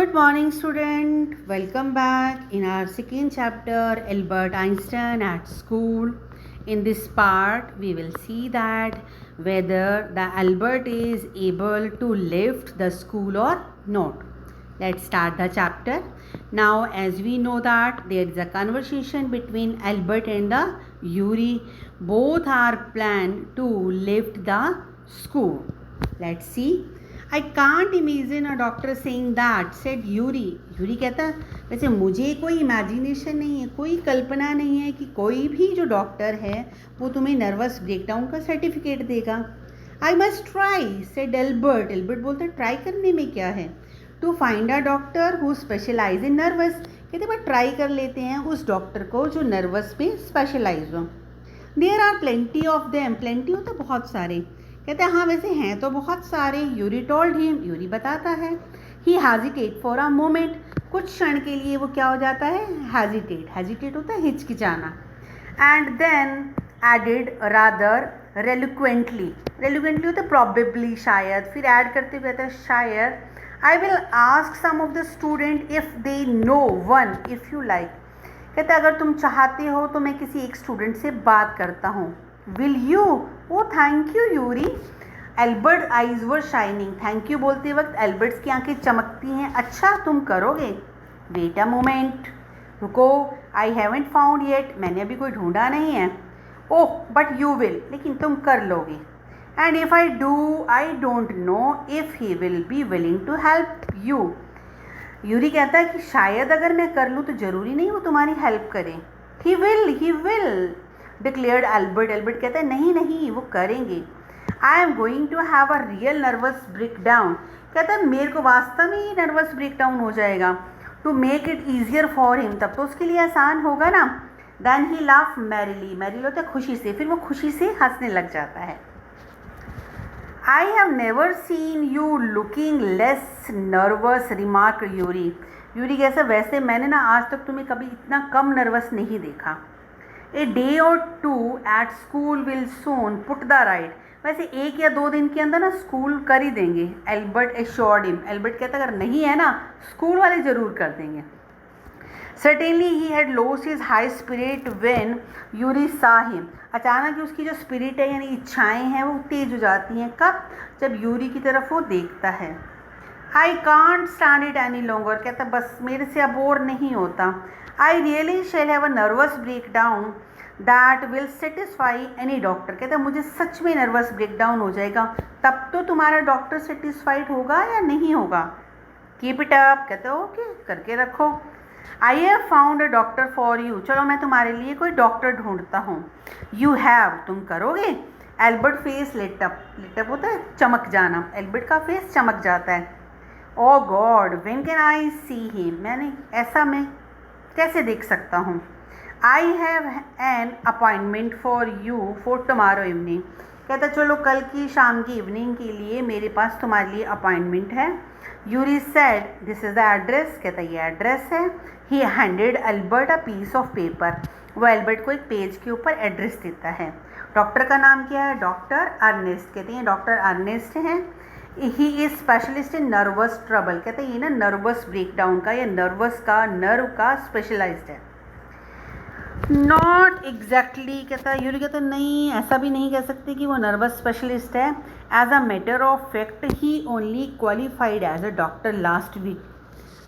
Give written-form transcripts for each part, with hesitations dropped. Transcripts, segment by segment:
Good morning, student. Welcome back in our second chapter, Albert Einstein at school. In this part, we will see that whether the Albert is able to lift the school or not. Let's start the chapter. Now, as we know that there is a conversation between Albert and the Yuri. Both are planned to lift the school. Let's see. I can't imagine a doctor saying that said Yuri. Yuri कहता वैसे मुझे कोई imagination नहीं है, कोई कल्पना नहीं है कि कोई भी जो डॉक्टर है वो तुम्हें नर्वस ब्रेकडाउन का सर्टिफिकेट देगा. I must try said Albert. Albert बोलता है ट्राई करने में क्या है. To find a doctor who specialise in nerves. कहते बट ट्राई कर लेते हैं उस डॉक्टर को जो नर्वस में स्पेशलाइज हो. There are plenty of them. Plenty होता बहुत सारे. कहते हैं हाँ वैसे हैं तो बहुत सारे. Yuri told him. यूरी बताता है. ही हेजिटेट फॉर अ मोमेंट. कुछ क्षण के लिए वो क्या हो जाता है, हेजिटेट. हेजिटेट होता है हिचकिचाना. And then added rather reluctantly. Reluctantly होता है प्रॉबेबली, शायद. फिर ऐड करते हुए कहता है शायद. I will ask some of the student if they know one if you like. कहते अगर तुम चाहते हो तो मैं किसी एक स्टूडेंट से बात करता हूँ. Will you. Oh thank you Yuri. Albert eyes were shining. Thank you बोलते वक्त एल्बर्ट्स की आंखें चमकती हैं. अच्छा तुम करोगे. Wait a moment. रुको. I haven't found yet. मैंने अभी कोई ढूंढा नहीं है. Oh but you will. लेकिन तुम कर लोगे. And if I do I don't know if he will be willing to help you. Yuri कहता है कि शायद अगर मैं कर लूँ तो ज़रूरी नहीं वो तुम्हारी हेल्प करें. He will declared Albert. Albert कहता है नहीं नहीं वो करेंगे. I am going to have a real nervous breakdown. कहता है मेरे को वास्तव में ही नर्वस ब्रेकडाउन हो जाएगा. To make it easier for him. तब तो उसके लिए आसान होगा ना. Then he laugh merrily. Merrily होता है खुशी से. फिर वो खुशी से हंसने लग जाता है. I have never seen you looking less nervous remark Yuri. Yuri कैसा वैसे मैंने ना आज तक तुम्हें कभी इतना कम नर्वस नहीं देखा. A day or two at school will soon put the right. वैसे 1 या 2 दिन के अंदर ना स्कूल कर ही देंगे. Albert assured him. एल्बर्ट कहता अगर नहीं है ना स्कूल वाले ज़रूर कर देंगे. Certainly he had lost his high spirit when Yuri सा हिम. अचानक ही उसकी जो स्पिरिट है यानी इच्छाएं हैं वो तेज हो जाती हैं. कब? जब यूरी की तरफ वो देखता है. I can't stand it any longer. कहता बस मेरे से अब और नहीं होता. I really shall have a nervous breakdown that will satisfy any doctor. कहता मुझे सच में नर्वस ब्रेकडाउन हो जाएगा. तब तो तुम्हारा डॉक्टर सेटिस्फाइड होगा या नहीं होगा. Keep it up. कहते ओके करके रखो. I have found a doctor for you. चलो मैं तुम्हारे लिए कोई डॉक्टर ढूंढता हूँ. You have. तुम करोगे. Albert face lit up. Lit up होता है चमक जाना. एल्बर्ट का फेस चमक जाता है. Oh God when can I see him. मैंने ऐसा मैं कैसे देख सकता हूँ. I have an appointment for you for tomorrow evening. कहता चलो कल की शाम की इवनिंग के लिए मेरे पास तुम्हारे लिए अपॉइंटमेंट है. Yuri said this is the address. कहता ये एड्रेस है. He handed Albert a piece of paper. वो एल्बर्ट को एक पेज के ऊपर एड्रेस देता है. डॉक्टर का नाम क्या है. Doctor Ernest. कहते हैं डॉक्टर अर्नेस्ट हैं. He is specialist in nervous trouble. कहते हैं ये ना नर्वस ब्रेकडाउन का या नर्वस का नर्व का स्पेशलाइज्ड है. Not exactly. कहता यूरी कहता नहीं ऐसा भी नहीं कह सकते कि वो नर्वस स्पेशलिस्ट है. As a matter of fact he only qualified as a doctor last week.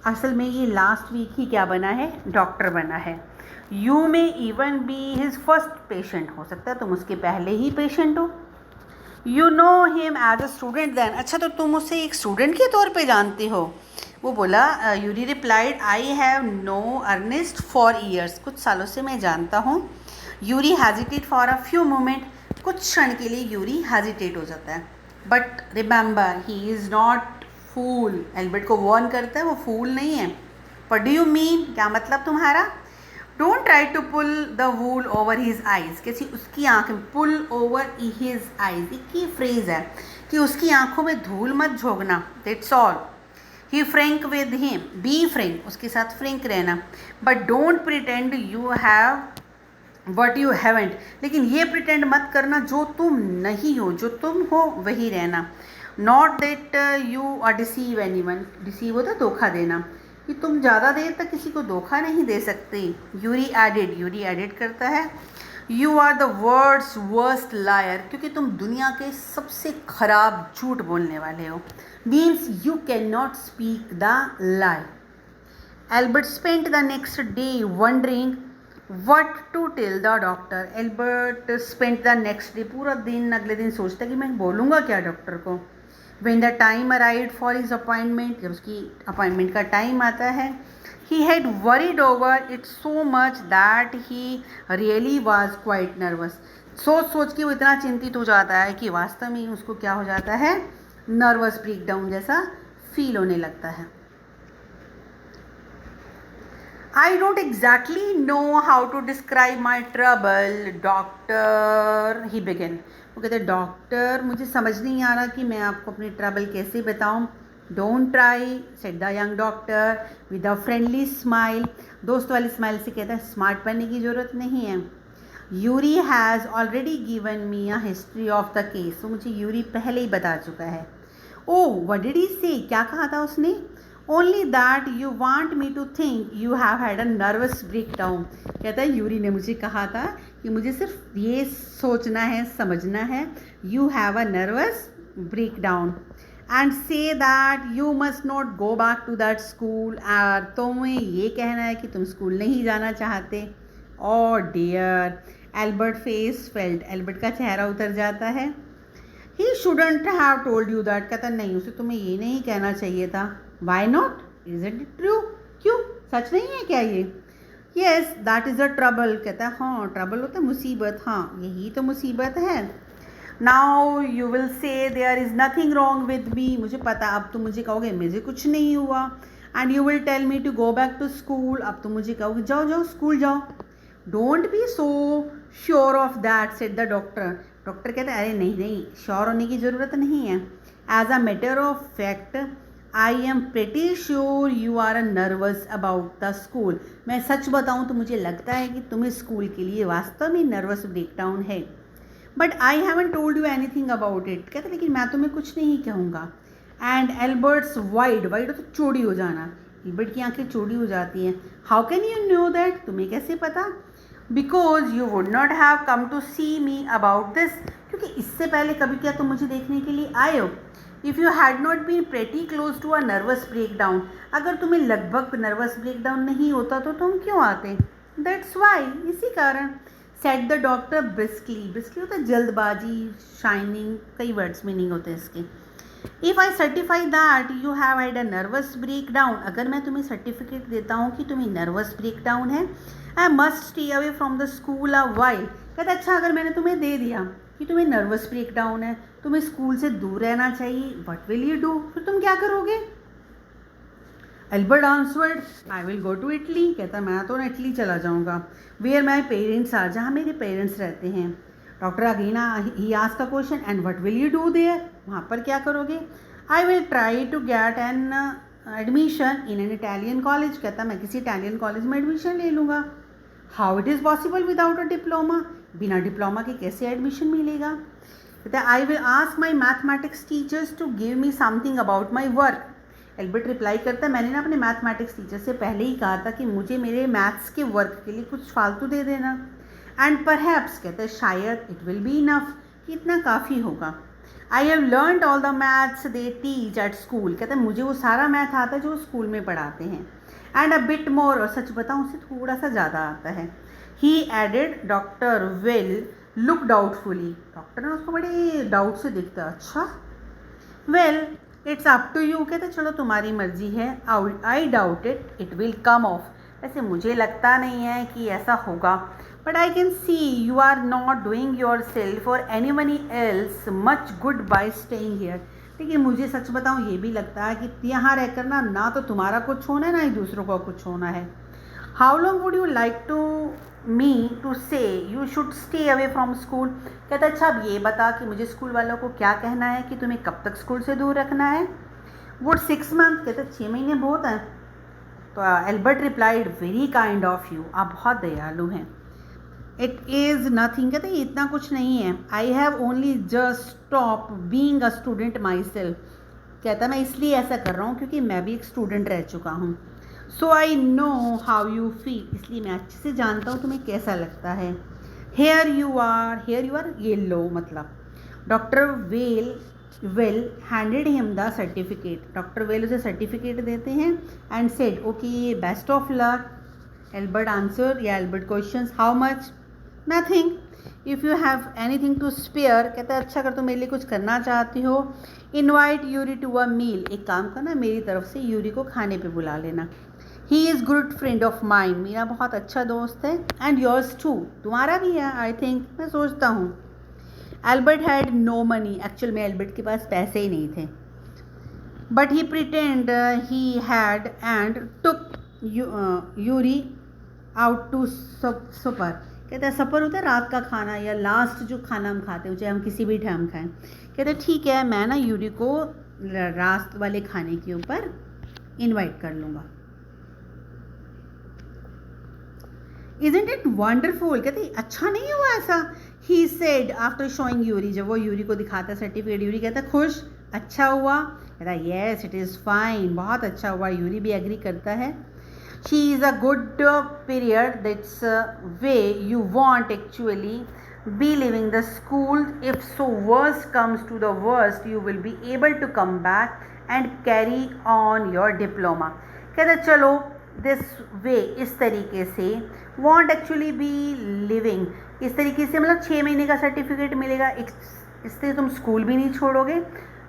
असल में ये लास्ट वीक ही क्या बना है, डॉक्टर बना है. You may even be his first patient. हो सकता है तुम उसके पहले ही पेशेंट हो. You know him as a student then. अच्छा तो तुम उसे एक स्टूडेंट के तौर पे जानते हो. वो बोला. Yuri replied I have know Ernest for years. कुछ सालों से मैं जानता हूँ. Yuri hesitate for a few moment. कुछ क्षण के लिए यूरी हेजिटेट हो जाता है. But remember he is not fool. Albert को वार्न करता है वो फूल नहीं है. What do you mean. क्या मतलब तुम्हारा. Don't try to pull the wool over his eyes. कैसी उसकी आँखें. पुल ओवर हिज आइज़ एक ही फ्रेज़ है कि उसकी आँखों में धूल मत झोंकना. That's all. He frank with him. Be frank. उसके साथ फ्रेंक रहना. But don't pretend you have what you haven't. लेकिन ये प्रिटेंड मत करना जो तुम नहीं हो. जो तुम हो वही रहना. Not that you are deceive any one, deceive होता है धोखा देना, कि तुम ज़्यादा देर तक किसी को धोखा नहीं दे सकते। यूरी एडिड, यूरी एडिड करता है you are the world's worst liar, क्योंकि तुम दुनिया के सबसे खराब झूठ बोलने वाले हो। Means you can not speak the lie. Albert spent the next day wondering what to tell the doctor. Albert spent the next day, पूरा दिन अगले दिन सोचता कि मैं बोलूँगा क्या डॉक्टर को। When the time arrived for his appointment, जब उसकी अपॉइंटमेंट का टाइम आता है, he had worried over it so much that he really was quite nervous. सोच सोच के वो इतना चिंतित हो जाता है कि वास्तव में उसको क्या हो जाता है, नर्वस ब्रेकडाउन जैसा फील होने लगता है। I don't exactly know how to describe my trouble, doctor, he began. वो कहते हैं डॉक्टर मुझे समझ नहीं आ रहा कि मैं आपको अपनी ट्रबल कैसे बताऊं। Don't try, said the young doctor with a friendly smile. दोस्त वाली स्माइल से कहता है स्मार्ट बनने की ज़रूरत नहीं है। Yuri has already given me a history of the case. तो मुझे यूरी पहले ही बता चुका है। ओह व्हाट डिड ही से, क्या कहा था उसने? Only that you want me to think you have had a nervous breakdown. कहता है यूरी ने मुझे कहा था कि मुझे सिर्फ ये सोचना है, समझना है, you have a nervous breakdown and say that you must not go back to that school. और तुम्हें ये कहना है कि तुम स्कूल नहीं जाना चाहते। और dear, Albert face fell, Albert का चेहरा उतर जाता है। He shouldn't have told you that. कहता नहीं, उसे तुम्हें ये नहीं कहना चाहिए था। Why not, is it true? क्यों, सच नहीं है क्या ये? Yes that is a trouble. कहता है हाँ ट्रबल होता है मुसीबत, हाँ यही तो मुसीबत है। Now you will say there is nothing wrong with me. मुझे पता, अब तुम मुझे कहोगे मुझे कुछ नहीं हुआ। And you will tell me to go back to school. अब तुम मुझे कहोगे जाओ जाओ स्कूल जाओ। Don't be so sure of that, said the doctor. Doctor कहते हैं अरे नहीं नहीं, श्योर होने की ज़रूरत नहीं है। As a matter of fact I am pretty sure you are nervous about the school. मैं सच बताऊँ तो मुझे लगता है कि तुम्हें स्कूल के लिए वास्तव में नर्वस ब्रेकडाउन है। But I haven't told you any thing about it. कहते लेकिन मैं तुम्हें कुछ नहीं कहूँगा। एंड एल्बर्ट्स वाइड, वाइड तो चौड़ी हो जाना, एल्बर्ट की आंखें चौड़ी हो जाती हैं। How can you know that, तुम्हें कैसे पता? Because you would not have come to see me about this, क्योंकि इससे पहले कभी क्या तुम मुझे देखने के लिए आए हो। If you had not been pretty close to a nervous breakdown, अगर तुम्हें लगभग नर्वस ब्रेकडाउन नहीं होता तो तुम क्यों आते? दैट्स वाई, इसी कारण। Said the doctor briskly, briskly होता है जल्दबाजी, शाइनिंग, कई वर्ड्स मीनिंग होते हैं इसके। If I certify that you have had a nervous breakdown, अगर मैं तुम्हें सर्टिफिकेट देता हूँ कि तुम्हें नर्वस ब्रेकडाउन है, I must stay away from the school a while. कहता अच्छा अगर मैंने तुम्हें दे दिया कि तुम्हें नर्वस ब्रेकडाउन है, तुम्हें स्कूल से दूर रहना चाहिए, व्हाट विल यू डू, फिर तुम क्या करोगे? Albert answered I will go to Italy. कहता मैं तो ना इटली चला जाऊँगा। वेयर माई पेरेंट्स आर, जहाँ मेरे पेरेंट्स रहते हैं। Doctor again he ask a question and what will you do there, वहाँ पर क्या करोगे? I will try to get an admission in an Italian college. कहता मैं किसी इटालियन कॉलेज में एडमिशन ले लूँगा। How it is possible without a diploma, बिना डिप्लोमा के कैसे एडमिशन मिलेगा? कहता है I will ask my mathematics teachers to give me something about my work. Albert reply करता है मैंने ना अपने मैथमेटिक्स टीचर से पहले ही कहा था कि मुझे मेरे मैथ्स के वर्क के लिए कुछ फालतू दे देना। एंड परहैप्स, कहते हैं शायद, इट विल बी इनफ, कि इतना काफ़ी होगा। I have learned all the maths they teach at school. कहते हैं मुझे वो सारा मैथ आता है जो स्कूल में पढ़ाते हैं। एंड अ बिट मोर, और सच बताऊँ उससे थोड़ा सा ज़्यादा आता है। He added, doctor will look doubtfully. Doctor ने उसको बड़े डाउट से देखता है। अच्छा, well it's up to you. कहते चलो तुम्हारी मर्जी है। I doubt it, it will come off. वैसे मुझे लगता नहीं है कि ऐसा होगा। But I can see you are not doing yourself or anybody else much good by staying here. लेकिन मुझे सच बताऊँ ये भी लगता है कि यहाँ रहकर ना तो तुम्हारा कुछ होना है ना ही दूसरों का कुछ होना है। How long would you like to me to say you should stay away from school. कहता अच्छा अब ये बता कि मुझे स्कूल वालों को क्या कहना है कि तुम्हें कब तक स्कूल से दूर रखना है? Would 6 month. कहते 6 महीने बहुत हैं। तो Albert replied very kind of you, आप बहुत दयालु हैं। इट इज़ नथिंग, कहते हैं इतना कुछ नहीं है। I have only just stop being a student my self, कहता मैं इसलिए ऐसा कर रहा हूँ क्योंकि मैं भी एक स्टूडेंट रह चुका हूँ। So I know how you feel, इसलिए मैं अच्छे से जानता हूँ तुम्हें कैसा लगता है। हेयर यू आर ये लो मतलब। Doctor well handed him the certificate, doctor well उसे सर्टिफिकेट देते हैं and said okay best of luck. Albert answer या Albert questions how much, nothing. If you have anything to spare, कहता है अच्छा अगर तुम मेरे लिए कुछ करना चाहती हो, इन्वाइट यूरी टू अ मील, एक काम करना मेरी तरफ से यूरी को खाने पे बुला लेना। He is good friend of mind, मेरा बहुत अच्छा दोस्त है। एंड योर्स टू, तुम्हारा भी है आई थिंक, मैं सोचता हूँ। Albert had no money, actual में एल्बर्ट के पास पैसे ही नहीं थे। But he pretend he had and took Yuri out to supper, कहते हैं सपर होता है रात का खाना या लास्ट जो खाना हम खाते हैं चाहे हम किसी भी टाइम खाएं। कहते हैं ठीक है मैं ना यूरी को रात वाले खाने के ऊपर इनवाइट कर लूँगा। Isn't it wonderful, कहते अच्छा नहीं हुआ ऐसा। He said after showing Yuri, जब वो यूरी को दिखाता है सर्टिफिकेट, यूरी कहता है खुश, अच्छा हुआ, कहता है yes it is fine, बहुत अच्छा हुआ। यूरी भी एग्री करता है। She is a good period, that's way you want actually be leaving the school. If so worst comes to the worst, you will be able to come back and carry on your diploma. कहते चलो this way, इस तरीके से, want actually B living, इस तरीके से मतलब 6 महीने का सर्टिफिकेट मिलेगा, इससे तुम स्कूल भी नहीं छोड़ोगे।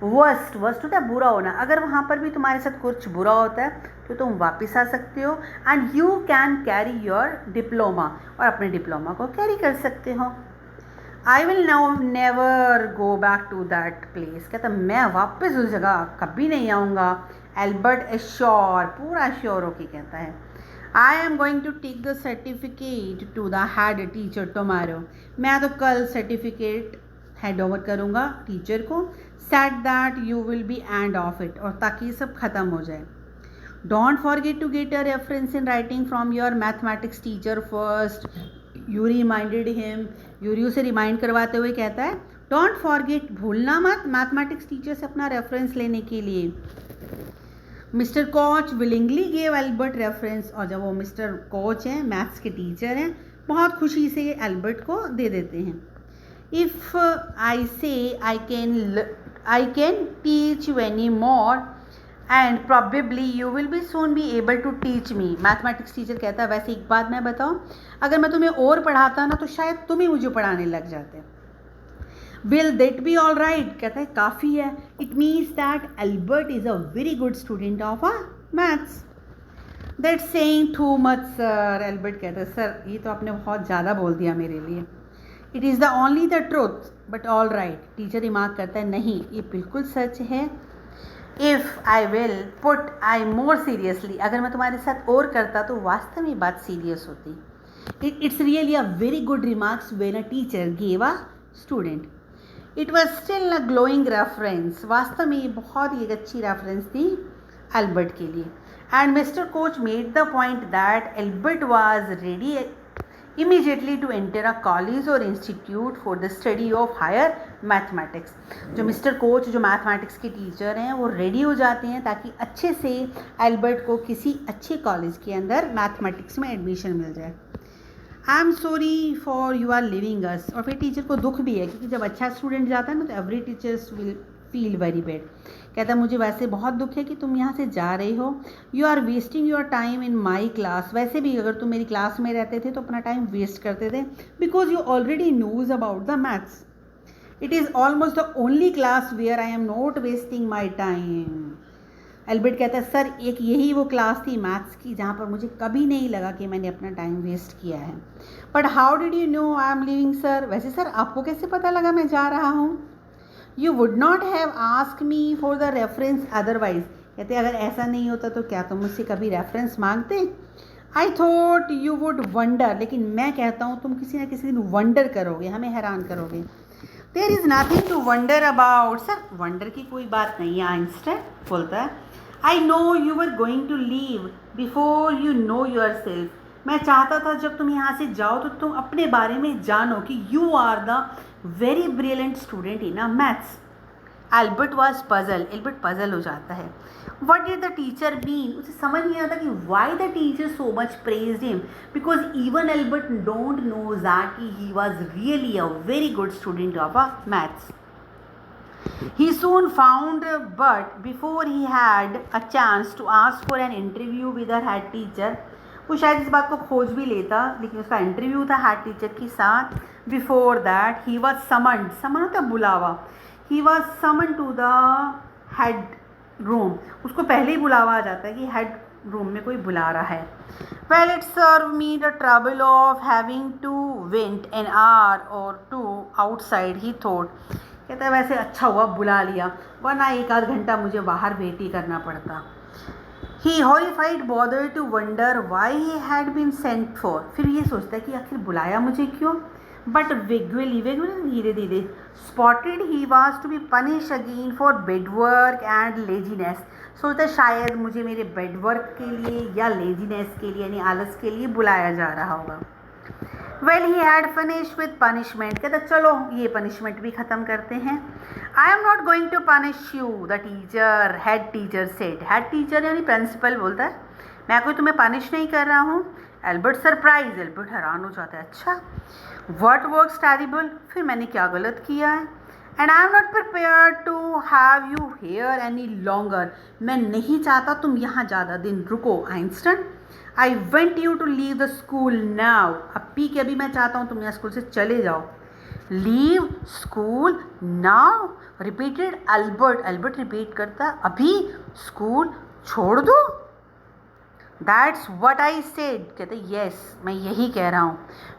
वर्स्ट होता है बुरा होना, अगर वहाँ पर भी तुम्हारे साथ कुछ बुरा होता है तो तुम वापस आ सकते हो and you can carry your diploma, और अपने डिप्लोमा को कैरी कर सकते हो। I will now never go back to that place, कहता मैं वापस उस जगह कभी नहीं आऊँगा। एल्बर्ट एश्योर, पूरा श्योर होके कहता है I am going to take the certificate to the head teacher tomorrow, मैं तो कल सर्टिफिकेट हैंड ओवर करूँगा टीचर को। Set that you will be end of it, और ताकि ये सब ख़त्म हो जाए। Don't forget to get a reference in writing from your mathematics teacher first, Yuri reminded him, Yuri उसे रिमाइंड करवाते हुए कहता है डोंट फॉरगेट, भूलना मत मैथमेटिक्स टीचर से अपना रेफरेंस लेने के लिए। Mister coach willingly gave Albert reference, और जब वो मिस्टर कोच हैं मैथ्स के टीचर हैं बहुत खुशी से एल्बर्ट को दे देते हैं। If I say I can teach you any more and probably you will be soon be able to teach me, mathematics teacher कहता है वैसे एक बात मैं बताऊँ, अगर मैं तुम्हें और पढ़ाता ना तो शायद तुम ही मुझे पढ़ाने लग जाते। Will that be all right, कहता है काफ़ी है। It means that Albert is a very good student of a maths. That saying too much sir, Albert कहता है सर ये तो आपने बहुत ज़्यादा बोल दिया मेरे लिए। It is the only the truth but all right, teacher remark करता है नहीं ये बिल्कुल सच है। If I will put I more seriously, अगर मैं तुम्हारे साथ और करता तो वास्तव में बात सीरियस होती। It's really a very good remarks when a teacher give a student. It was still a glowing reference, वास्तव में ये बहुत ही एक अच्छी रेफरेंस थी एल्बर्ट के लिए। And mister coach made the point that Albert was ready immediately to enter a college or institute for the study of higher mathematics। जो मिस्टर कोच जो मैथमेटिक्स के टीचर हैं वो रेडी हो जाते हैं ताकि अच्छे से एल्बर्ट को किसी अच्छे कॉलेज के अंदर मैथमेटिक्स में एडमिशन मिल जाए। I am sorry for you are leaving us, और फिर टीचर को दुख भी है क्योंकि जब अच्छा स्टूडेंट जाता है ना तो every teachers will feel very bad. कहता है मुझे वैसे बहुत दुख है कि तुम यहाँ से जा रहे हो। You are wasting your time in my class, वैसे भी अगर तुम मेरी क्लास में रहते थे तो अपना टाइम वेस्ट करते थे because you already knows about the maths. It is almost the only class where I am not wasting my time. Albert कहता है सर एक यही वो क्लास थी मैथ्स की जहाँ पर मुझे कभी नहीं लगा कि मैंने अपना टाइम वेस्ट किया है। But how did you know I am living sir, वैसे सर आपको कैसे पता लगा मैं जा रहा हूँ। You would not have ask me for the reference otherwise, कहते अगर ऐसा नहीं होता तो क्या तुम मुझसे कभी रेफरेंस मांगते। I thought you would wonder, लेकिन मैं कहता हूँ तुम किसी न किसी दिन वंडर करोगे, हमें हैरान करोगे। There is nothing to wonder about, sir wonder की कोई बात नहीं है। आइंस्टाइन बोलता है I know you are going to leave before you know yourself, मैं चाहता था जब तुम यहाँ से जाओ तो तुम अपने बारे में जानो कि you are the very brilliant student in a maths. Albert was puzzle, Albert puzzle हो जाता है। What did the teacher mean, उसे समझ नहीं आता कि why the teacher so much praised him, because even Albert don't know that he was really a very good student of a maths. He soon found, but before he had a chance to ask for an interview with her head teacher, वो शायद इस बात को खोज भी लेता, लेकिन उसका इंटरव्यू था हेड टीचर के साथ। Before that he was summoned, summon होता है बुलावा, he was summon to the head room, उसको पहले ही बुलावा आ जाता है कि हेड रूम में कोई बुला रहा है। Well it serve me the trouble of having to went an hour or two outside, he thought, कहता है वैसे अच्छा हुआ बुला लिया, वरना एक आध घंटा मुझे बाहर वेट ही करना पड़ता। He horrified bother to wonder why he had been sent for, फिर ये सोचता है कि आखिर बुलाया मुझे क्यों। बट वेगुअली, वेगुअली धीरे धीरे, spotted he was to be punish again for bad work and laziness, सोचता शायद मुझे मेरे बेड वर्क के लिए या लेजीनेस के लिए यानी आलस के लिए बुलाया जा रहा होगा। Well he had finish with punishment, कहता चलो ये पनिशमेंट भी ख़त्म करते हैं। I am not going to punish you, the teacher, head teacher said, head teacher यानी प्रिंसिपल बोलता है मैं कोई तुम्हें पनिश नहीं कर रहा हूँ। एल्बर्ट सरप्राइज, एल्बर्ट हैरान हो जाता है, अच्छा व्हाट वर्क्स टेरिबल, फिर मैंने क्या गलत किया है। And I am not prepare to have you here any longer, मैं नहीं चाहता तुम यहाँ ज़्यादा दिन रुको Einstein. I want you to leave the school now, अभी के अभी मैं चाहता हूँ तुम यहाँ स्कूल से चले जाओ। Leave school now, repeated Albert, Albert repeat करता अभी स्कूल छोड़ दो। दैट्स वट आई सेड, कहते यस मैं यही कह रहा हूँ।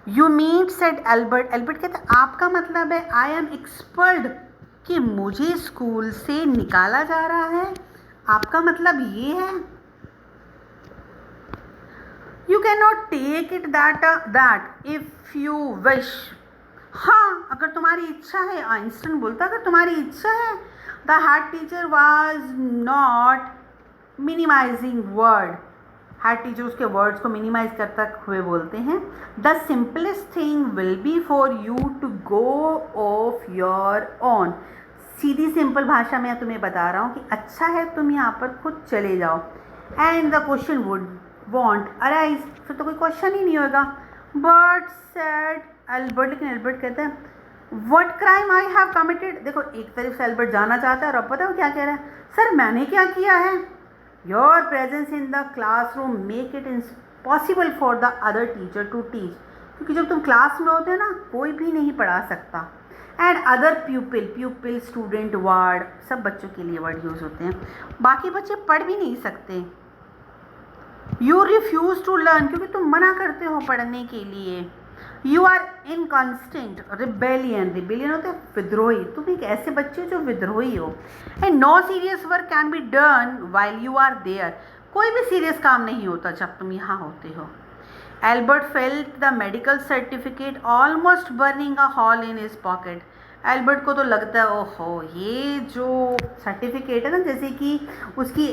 You mean said Albert, Albert कहता आपका मतलब है आई एम एक्सपर्ट कि मुझे स्कूल से निकाला जा रहा है, आपका मतलब ये है। You can not take it that if you wish, हाँ अगर तुम्हारी इच्छा है, आइंस्टाइन बोलता अगर तुम्हारी इच्छा है। The head teacher was not minimising word, head teacher उसके वर्ड्स को मिनिमाइज करता हुए बोलते हैं the simplest thing will be for you to go off your own, सीधी सिंपल भाषा में तुम्हें बता रहा हूँ कि अच्छा है तुम यहाँ पर खुद चले जाओ। And the question would want arise, फिर तो कोई क्वेश्चन ही नहीं होगा। बट सेड एल्बर्ट, लेकिन एल्बर्ट कहते हैं what crime I have committed, देखो एक तरफ से एल्बर्ट जाना चाहता है और अब पता है वो क्या कह रहा है, सर मैंने क्या किया है। Your presence in the classroom make it impossible for the other teacher to teach, क्योंकि जब तुम क्लास में होते हो ना कोई भी नहीं पढ़ा सकता। एंड अदर प्यूपिल, प्यूपिल स्टूडेंट वर्ड, सब बच्चों के लिए वर्ड यूज़ होते हैं, बाकी बच्चे पढ़ भी नहीं सकते। यू रिफ्यूज़ टू लर्न, क्योंकि तुम मना करते हो पढ़ने के लिए। You are in constant rebellion, rebellion होते हैं विद्रोही, तुम एक ऐसे बच्चे हो जो विद्रोही हो। And no serious work can be done while you are there, कोई भी सीरियस काम नहीं होता जब तुम यहाँ होते हो। Albert felt the medical certificate almost burning a hall in his pocket, Albert को तो लगता है ओहो ये जो सर्टिफिकेट है ना जैसे कि उसकी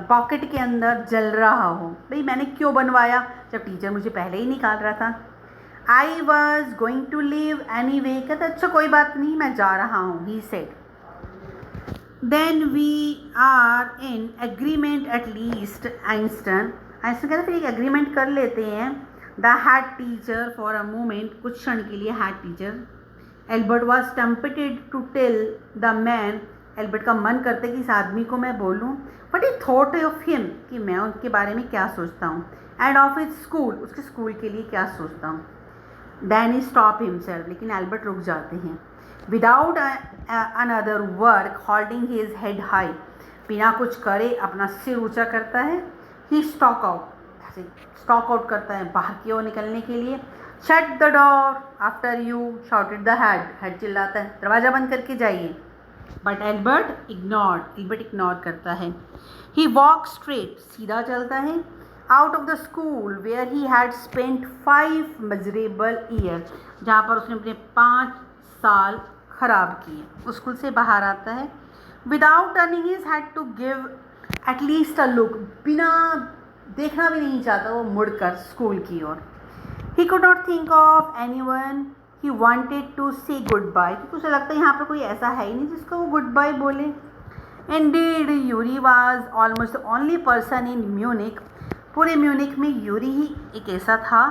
पॉकेट के अंदर जल रहा हो, भाई मैंने क्यों बनवाया जब टीचर मुझे पहले ही निकाल रहा था। I was going to leave anyway, कहता अच्छा कोई बात नहीं मैं जा रहा हूँ, he said. Then we are in agreement at least, Einstein, Einstein कहता फिर एक एग्रीमेंट कर लेते हैं। The head teacher for a moment, कुछ क्षण के लिए head teacher. Albert was tempted to tell the man, Albert का मन करता है कि इस आदमी को मैं बोलूँ but he thought of him, कि मैं उनके बारे में क्या सोचता हूँ, एंड ऑफ हिज स्कूल, उसके स्कूल के लिए क्या सोचता हूँ। देन ही स्टॉप हिमसेल्फ, लेकिन एल्बर्ट रुक जाते हैं। Without another work holding his head high, बिना कुछ करे अपना सिर ऊंचा करता है। ही स्टॉक आउट करता है बाहर की ओर निकलने के लिए। Shut the door after you shouted the head, head चिल्लाता है दरवाज़ा बंद करके जाइए। बट एल्बर्ट इग्नोर करता है। ही वॉक स्ट्रेट, सीधा चलता है। Out of the school where he had spent 5 miserable year, जहाँ पर उसने अपने 5 साल खराब किए, उस स्कूल से बाहर आता है। Without turning his head to give at least a look, बिना देखना भी नहीं चाहता वो मुड़कर स्कूल की ओर। He could not think of anyone he wanted to say goodbye, क्योंकि उसे लगता है यहाँ पर कोई ऐसा है ही नहीं जिसको वो गुड बाय बोले। Indeed, Yuri was almost the only person in Munich. पूरे म्यूनिक में यूरी ही एक ऐसा था।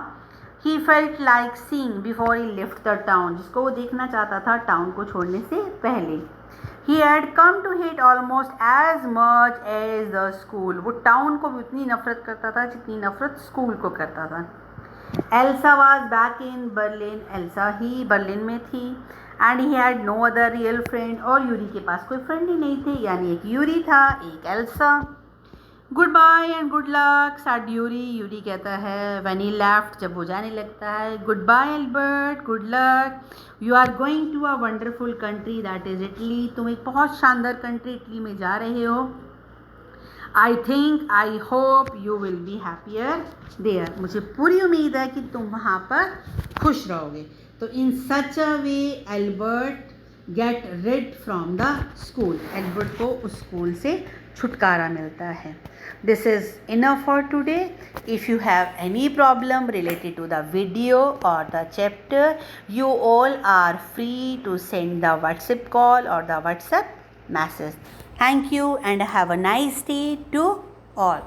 He felt like seeing before he left the town, जिसको वो देखना चाहता था टाउन को छोड़ने से पहले। He had come to hate almost as much as the school. वो टाउन को भी उतनी नफरत करता था जितनी नफरत स्कूल को करता था। Elsa was back in Berlin, Elsa ही बर्लिन में थी। And he had no other real friend, और यूरी के पास कोई फ्रेंड ही नहीं थे, यानी एक यूरी था एक Elsa. Goodbye and good luck said Yuri, Yuri कहता है व्हेन ही लेफ्ट, जब वो जाने लगता है। Goodbye Albert, good luck, you are going to a wonderful country that is Italy, तुम एक बहुत शानदार कंट्री इटली में जा रहे हो। I think I hope you will be happier there, मुझे पूरी उम्मीद है कि तुम वहाँ पर खुश रहोगे। तो in such a way Albert get rid from the school, Albert को उस स्कूल से छुटकारा मिलता है। This is enough for today. If you have any problem related to the video or the chapter, you all are free to send the WhatsApp call or the WhatsApp message. Thank you and have a nice day to all.